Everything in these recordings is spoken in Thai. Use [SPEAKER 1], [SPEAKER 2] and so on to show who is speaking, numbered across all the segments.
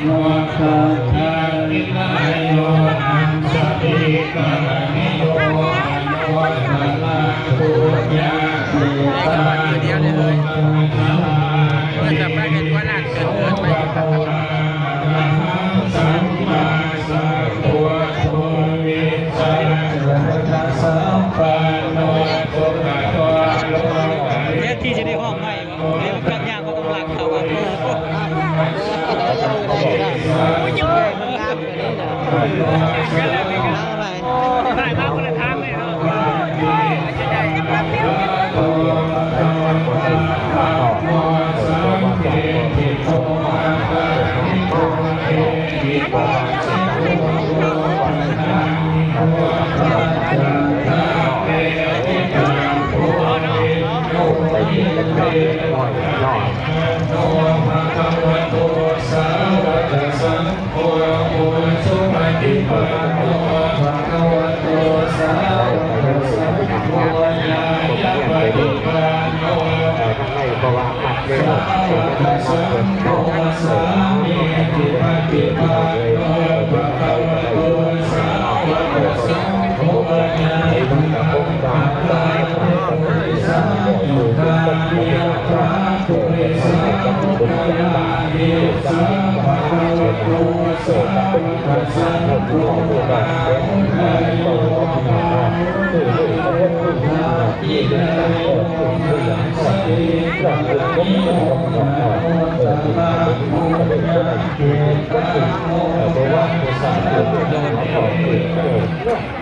[SPEAKER 1] โนทัตถาวินายโยอังสติกะนิโยอนุตตะปุญญาเทตาเดียวเลยเมื่อจะไปเห็นว่าน่าเกิดไปสัมมาสัมพุทโธวิสัยทัสสัมปันโนสุขโตโลกาเรียกที่จะได้ห้องใหม่เรียกกันยากก็ต้องหลักเขาว่าได้มาคนละทางเลยเนาะ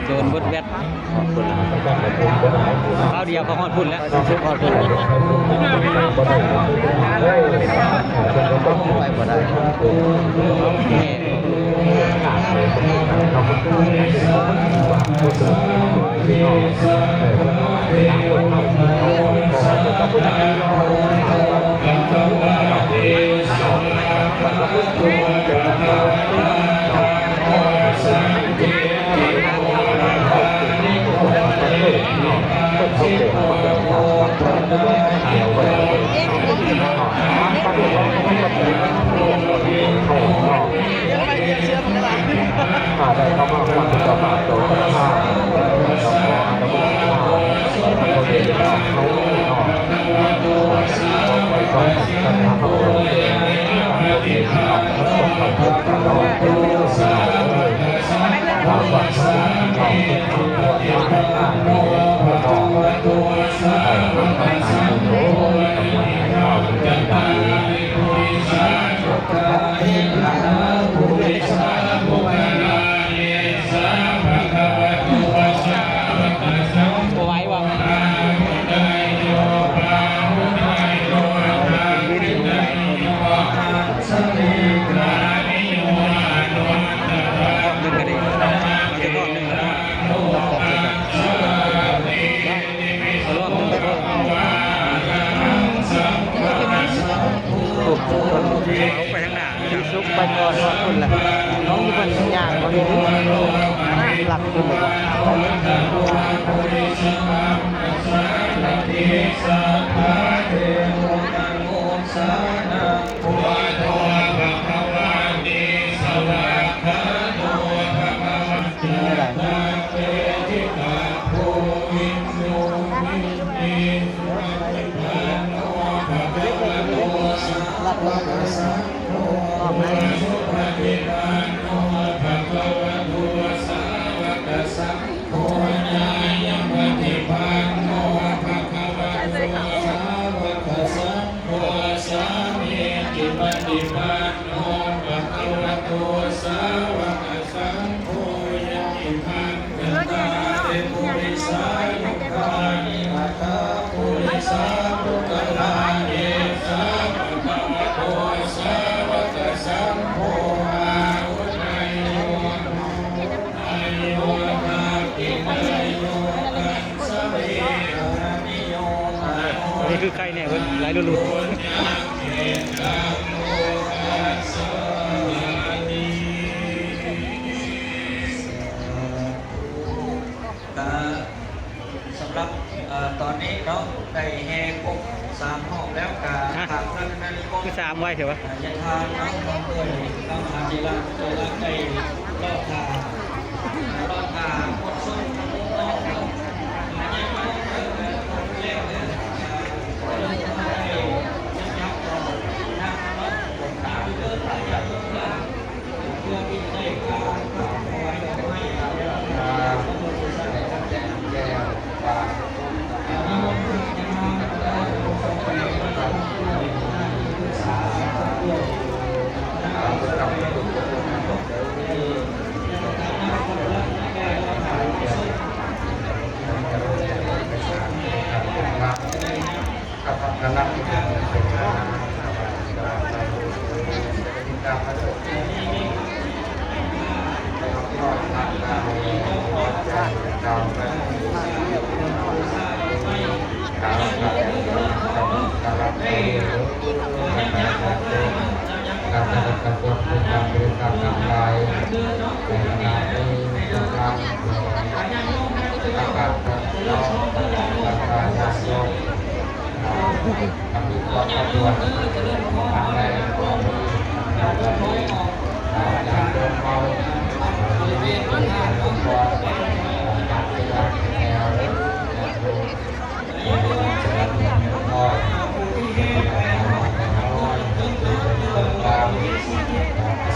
[SPEAKER 1] โดนบดแวดเอาเดียวเขาหอดพุ่นแล้วชุบหอดพุ่นไปบ่ได้ได้เข้ามาฟังต่อมาโดยท่าไปทางหน้าซุกไปก่อนคนละน้องคนย่างคนนี้หลักคนเลยนี่คือใครเนี่ยหลายรุ่นสำหรับตอนนี้เนาะได้แห่ครบ3 ห้องแล้วกับทางพระนาฬิ
[SPEAKER 2] คือสามไว้เถอะวะ
[SPEAKER 1] ยาทานน้ำของเอ่ยน้ำทานเจริญเจริญใจรอดทางรอดทางหมดส้มรอดทางหายใจมาเลี้ยวเนี่ยเรื่องทางเองยับต่อทางรถตามเรื่องทางจากเพื่อมีใจการขอให้ดอกไม้แก้วปากนิมนต์จะมาสาธุ คณะที่เป็นคณะการจัดการตัวเป็นการบริการทำลายในขณะที่ทำอากาศร้อนอากาศร้อนทำให้ความสะดวกทางใดการเดินเมาบริเวณที่ทางองค์กรการเวลาแนวตาม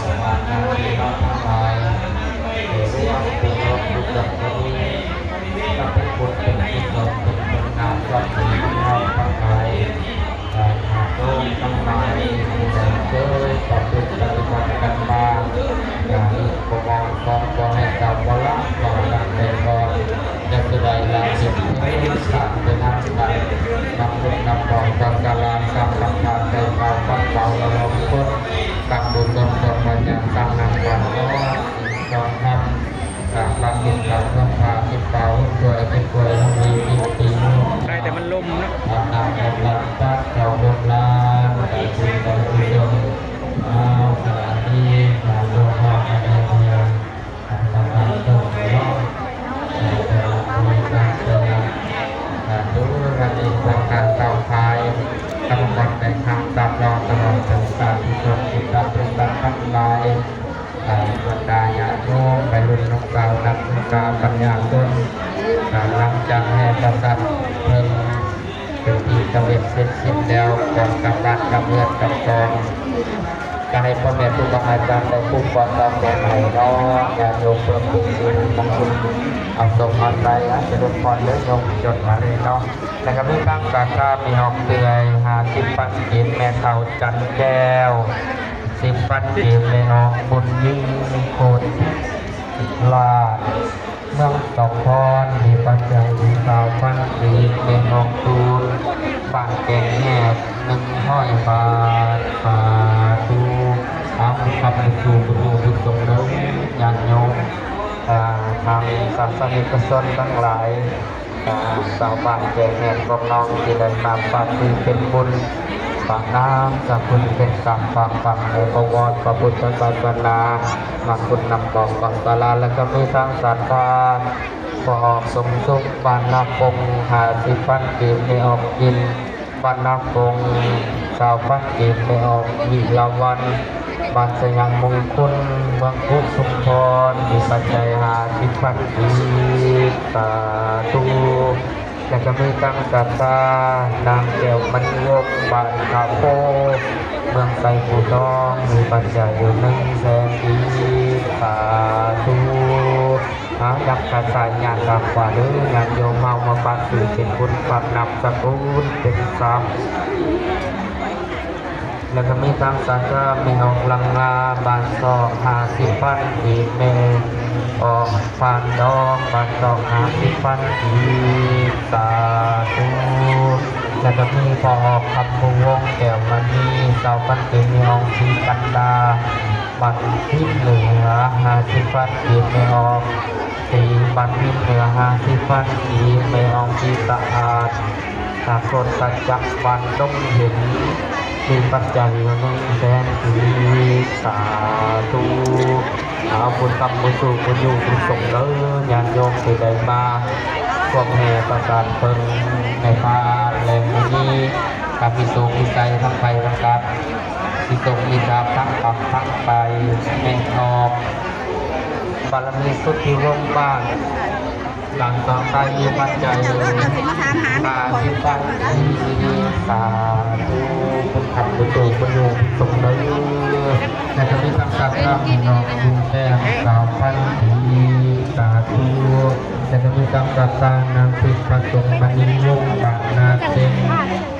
[SPEAKER 1] สมาธิที่เราทำลายร่วมเป็นรถทุกอย่างนี้ก็เป็นบุญเป็นกุศลเป็นคุณงามความดีของเราทั้งหลายหากโลกทั้งหลายที่ได้เคยประพฤติปฏิบัติกันมาอย่างนี้ก็มองความก็ให้กรรมว่าละก่อนการแต่ก่อนจะแสดงลาสิทธิ์ที่สัตว์เป็นทางการนำบุญนำของการกาลกรรมนำทางใจเราปัดเป่าเราลงพ้นกับบุญกุศลปัญญาตามนำความร้อนจองทำการรักษาการรักษาที่เป่าช่วยเป็นช่วยมีปี
[SPEAKER 2] ใครแต่มันลมเนาะ
[SPEAKER 1] นำกำลังปัดเราบนลานแต่ที่เราที่ยมเอาขณะนี้เราลงมาในเมืองทำงานตรงนี้แต่ละคนการเดินดูระดับการเต่าพายกำลังในทางตามรอตลอดถึงการที่ชมติดตามเป็นการทั้งหลายบรรดาญาโยมไปรุ่นน้องสาวนักศึกษาปัญญาต้นหลังจากแห่ประสัตเพิ่มเป็นที่ตะเวนเสร็จสิ้นแล้วก่อนกลับบ้านกลับเรือนกลับกองจะให้พ่อแม่ครูบาอาจารย์ได้พูดก่อนตามแต่ไหนเนาะญาโยมเพิ่มบุญบุญมงคลเอาส่งออนไลน์จะลดพรเลือดยงจดมาเลยเนาะแต่ก็มีตั้งการกล้ามีหอกเตือย50 ปันกินแม่เท่าจันแก้ว10 ปันกินแม่น้องบุญยิ่งโคตรลาเมืองสองพรมีปัจจัย20 ปันกินแม่น้องตูนบ้านแกงแหบ100 บาทสาธุเอาขับไปสู่บุญบุญสงฆ์แล้วญาติโยมทางศาสนิกชนทั้งหลายชาวบ้านแกงแหบของน้องที่ได้มาปฏิเป็นบุญฝากน้ำสักคุณเป็นกรรมฝากฝังในพระวรพระพุทธศาสนามาคุณนำบอกก่อนตลาดและก็มีทางศรัทธาพอออกสมสุขบานนาปง50 ปันกินไม่ออกกินบานนาปง20 ปันกินไม่ออกวิลาวันบานสยังมงคลเมืองกุสุมพรมีปัจจัย50 ปันกินสาธุและก็มีตั้งศรัทธานางแก้วมณีวงศ์บ้านขาโพเมืองไซปูทองมีปัจจัยอยู่100,000 ปีสาธุยักษ์กระสายงานตามกว่าเด้องานโยมเมามาปาสื่อเป็นบุญฝากนำสกุลเป็นทรัพย์แล้วก็มีตั้งศรัทธามีน้องลังลาบ้านซอก50 ปันอีกเมออกฟานดองบานดอก50 ปันอีกสาธุแล้วก็มีพอออกคำบุวงแก้วมณี20 ปันอีกมีองค์ศรีกันดาบันทิพย์เหลือ50 ปันอีกไม่ออกสีบันทิพย์เหลือ50 ปันอีกไม่ออกสีสะอาดสากลสัจจบันต้องเห็นมีปัจจัย100,000 ปีสาธุเอาบุญกรรมบุญสู่บุญอยู่บุญส่งเด้อญาติโยมที่ได้มาพวกแห่ประสานเพิ่งในพาแรงนี้
[SPEAKER 3] กับมีโศกมีใจทั้งไปทั้งกลับมีตกมีดาบทั้งปักทั้งไปแม่ออกบารมีสุทธิวงศ์บ้านหลังต่อไปมีปัจจัยตาที่ตั้งที่สาธุคุณขับคุณตูคุณโยมสมเลยและจะมีคำสั่งรับนองดูแก้มสาวพันธีสาธุและจะมีคำสั่งสร้างนางพิพสงฆ์มณีวงศ์บางนาเต็ง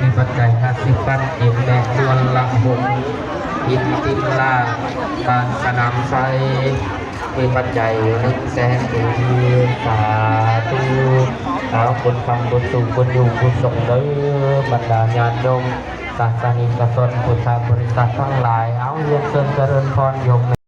[SPEAKER 3] มีปัจจัย50 ปันเอ็มแดงดวนละหงอินติมลาบานสนามไซมีปัจจัย100,000ปีสาธุเอาคนฟังคนสูงคนอยู่คนส่งเลยบรรดาญาติโยมศาสนิกชนพุทธบริษัททั้งหลายเอาเรียนเชิญเจริญพรโยม